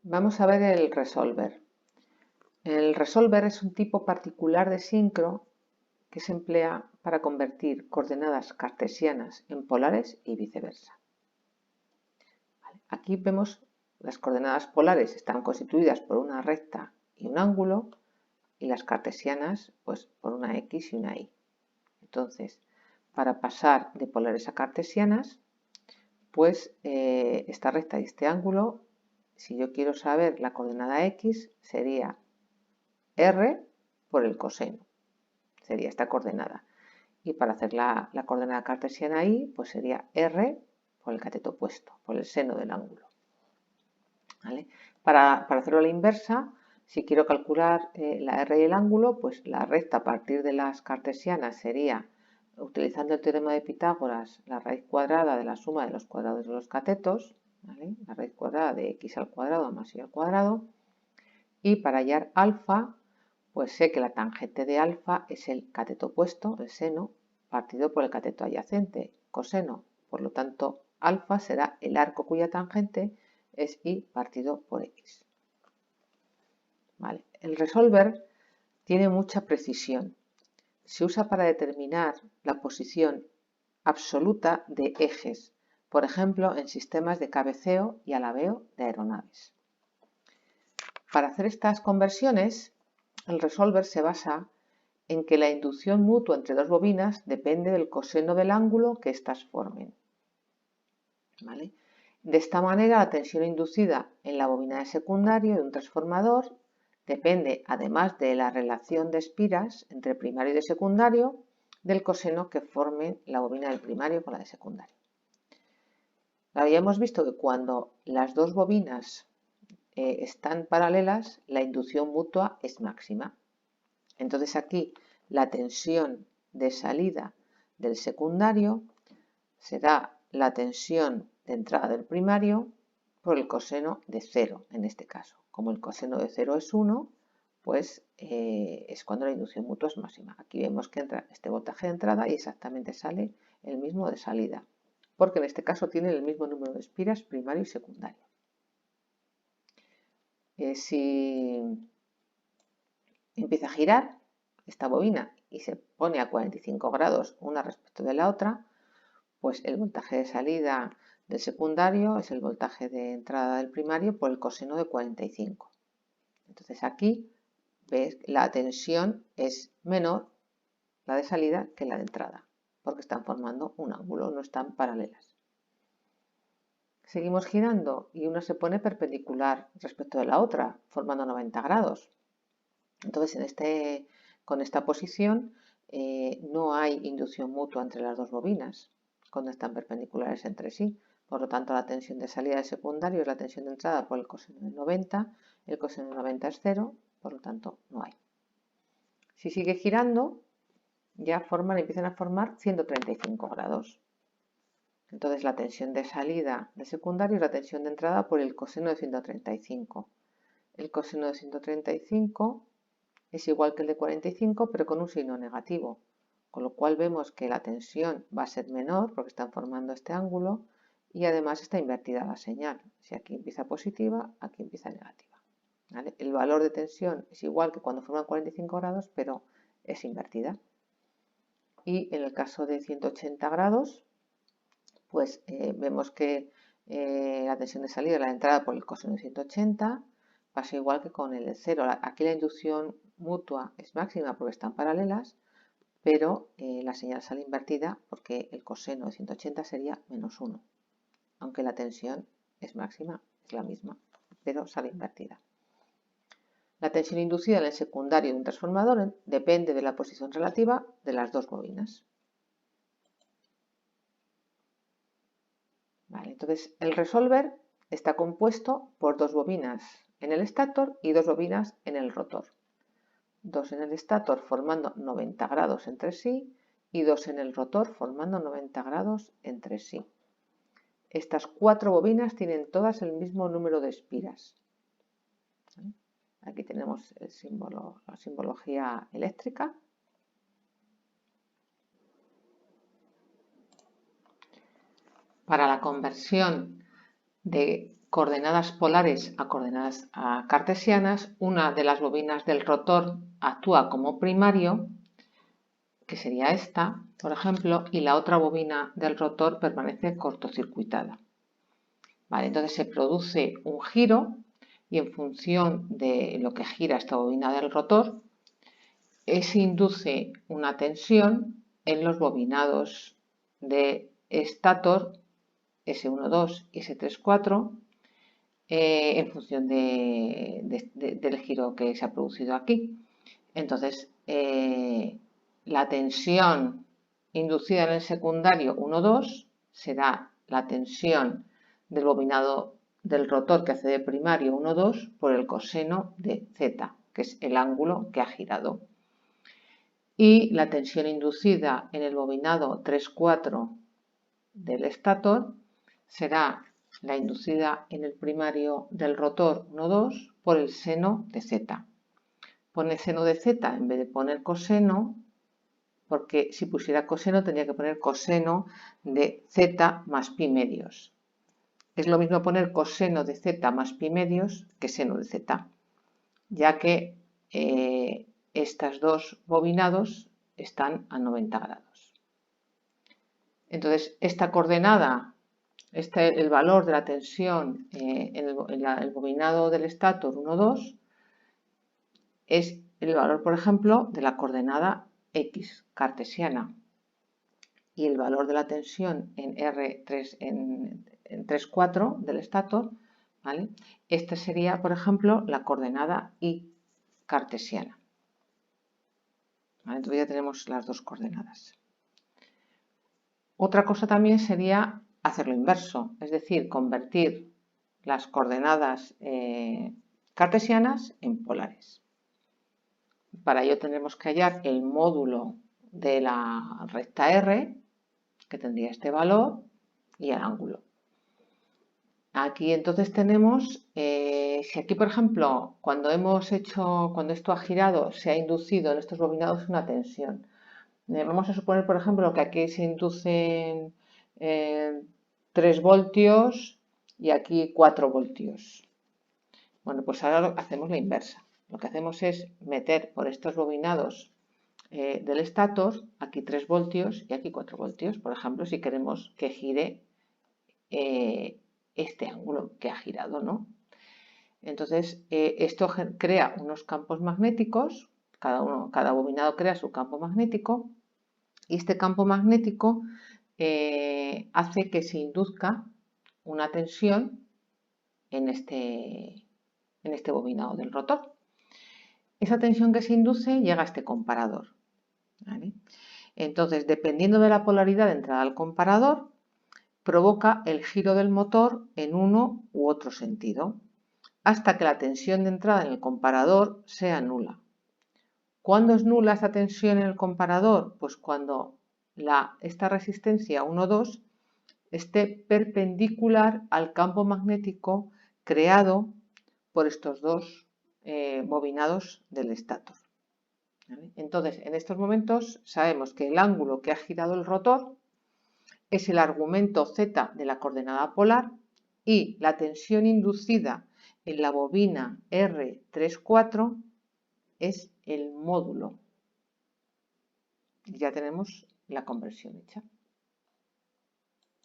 Vamos a ver el resolver. El resolver es un tipo particular de sincro que se emplea para convertir coordenadas cartesianas en polares y viceversa. Aquí vemos las coordenadas polares están constituidas por una recta y un ángulo y las cartesianas pues por una X y una Y. Entonces, para pasar de polares a cartesianas, pues esta recta y este ángulo, si yo quiero saber la coordenada X, sería R por el coseno, sería esta coordenada. Y para hacer la coordenada cartesiana Y, pues sería R por el cateto opuesto, por el seno del ángulo. ¿Vale? Para hacerlo a la inversa, si quiero calcular la R y el ángulo, pues la recta a partir de las cartesianas sería, utilizando el teorema de Pitágoras, la raíz cuadrada de la suma de los cuadrados de los catetos, ¿vale? La raíz cuadrada de x al cuadrado más y al cuadrado. Y para hallar alfa, pues sé que la tangente de alfa es el cateto opuesto, el seno, partido por el cateto adyacente, coseno. Por lo tanto, alfa será el arco cuya tangente es y partido por x. Vale. El resolver tiene mucha precisión. Se usa para determinar la posición absoluta de ejes, por ejemplo, en sistemas de cabeceo y alabeo de aeronaves. Para hacer estas conversiones, el resolver se basa en que la inducción mutua entre dos bobinas depende del coseno del ángulo que éstas formen. ¿Vale? De esta manera, la tensión inducida en la bobina de secundario de un transformador depende, además de la relación de espiras entre primario y de secundario, del coseno que formen la bobina del primario con la de secundario. Ya hemos visto que cuando las dos bobinas están paralelas, la inducción mutua es máxima. Entonces aquí la tensión de salida del secundario será la tensión de entrada del primario por el coseno de 0 en este caso. Como el coseno de 0 es 1, pues es cuando la inducción mutua es máxima. Aquí vemos que entra este voltaje de entrada y exactamente sale el mismo de salida, porque en este caso tienen el mismo número de espiras primario y secundario. Si empieza a girar esta bobina y se pone a 45 grados una respecto de la otra, pues el voltaje de salida del secundario es el voltaje de entrada del primario por el coseno de 45. Entonces aquí ves la tensión es menor, la de salida, que la de entrada, porque están formando un ángulo, no están paralelas. Seguimos girando y una se pone perpendicular respecto de la otra, formando 90 grados. Entonces, con esta posición no hay inducción mutua entre las dos bobinas cuando están perpendiculares entre sí. Por lo tanto, la tensión de salida del secundario es la tensión de entrada por el coseno de 90. El coseno de 90 es 0, por lo tanto, no hay. Si sigue girando, ya empiezan a formar 135 grados. Entonces, la tensión de salida del secundario es la tensión de entrada por el coseno de 135. El coseno de 135 es igual que el de 45, pero con un signo negativo, con lo cual vemos que la tensión va a ser menor porque están formando este ángulo y además está invertida la señal. Si aquí empieza positiva, aquí empieza negativa. ¿Vale? El valor de tensión es igual que cuando forman 45 grados, pero es invertida. Y en el caso de 180 grados, pues vemos que la tensión de salida, la de entrada por el coseno de 180, pasa igual que con el de 0. Aquí la inducción mutua es máxima porque están paralelas, pero la señal sale invertida porque el coseno de 180 sería menos 1, aunque la tensión es máxima, es la misma, pero sale invertida. La tensión inducida en el secundario de un transformador depende de la posición relativa de las dos bobinas. Vale, entonces el resolver está compuesto por dos bobinas en el estator y dos bobinas en el rotor. Dos en el estator formando 90 grados entre sí y dos en el rotor formando 90 grados entre sí. Estas cuatro bobinas tienen todas el mismo número de espiras. Aquí tenemos el símbolo, la simbología eléctrica. Para la conversión de coordenadas polares a coordenadas cartesianas, una de las bobinas del rotor actúa como primario, que sería esta, por ejemplo, y la otra bobina del rotor permanece cortocircuitada. Vale, entonces se produce un giro y en función de lo que gira esta bobina del rotor, se induce una tensión en los bobinados de estator S12 y S34 en función del giro que se ha producido aquí. Entonces, la tensión inducida en el secundario 1,2 será la tensión del bobinado del rotor que hace de primario 1,2 por el coseno de Z, que es el ángulo que ha girado. Y la tensión inducida en el bobinado 3,4 del estator será la inducida en el primario del rotor 1,2 por el seno de Z. Pone seno de Z en vez de poner coseno, porque si pusiera coseno tendría que poner coseno de Z más pi medios. Es lo mismo poner coseno de Z más pi medios que seno de Z, ya que estas dos bobinados están a 90 grados. Entonces, esta coordenada, el valor de la tensión en el bobinado del estator 1,2 es el valor, por ejemplo, de la coordenada X cartesiana. Y el valor de la tensión en R3, en 3,4 del estator, ¿vale? Esta sería, por ejemplo, la coordenada Y cartesiana. ¿Vale? Entonces ya tenemos las dos coordenadas. Otra cosa también sería hacer lo inverso, es decir, convertir las coordenadas cartesianas en polares. Para ello tendremos que hallar el módulo de la recta R, que tendría este valor, y el ángulo. Aquí entonces tenemos, si aquí por ejemplo, cuando esto ha girado, se ha inducido en estos bobinados una tensión. Vamos a suponer, por ejemplo, que aquí se inducen 3 voltios y aquí 4 voltios. Bueno, pues ahora hacemos la inversa. Lo que hacemos es meter por estos bobinados del estator aquí 3 voltios y aquí 4 voltios. Por ejemplo, si queremos que gire este ángulo que ha girado, ¿no? Entonces, esto crea unos campos magnéticos, cada bobinado crea su campo magnético, y este campo magnético hace que se induzca una tensión en este bobinado del rotor. Esa tensión que se induce llega a este comparador, ¿vale? Entonces, dependiendo de la polaridad de entrada al comparador, provoca el giro del motor en uno u otro sentido, hasta que la tensión de entrada en el comparador sea nula. ¿Cuándo es nula esta tensión en el comparador? Pues cuando esta resistencia 1,2 esté perpendicular al campo magnético creado por estos dos bobinados del estator. ¿Vale? Entonces, en estos momentos sabemos que el ángulo que ha girado el rotor es el argumento Z de la coordenada polar y la tensión inducida en la bobina R34 es el módulo. Ya tenemos la conversión hecha.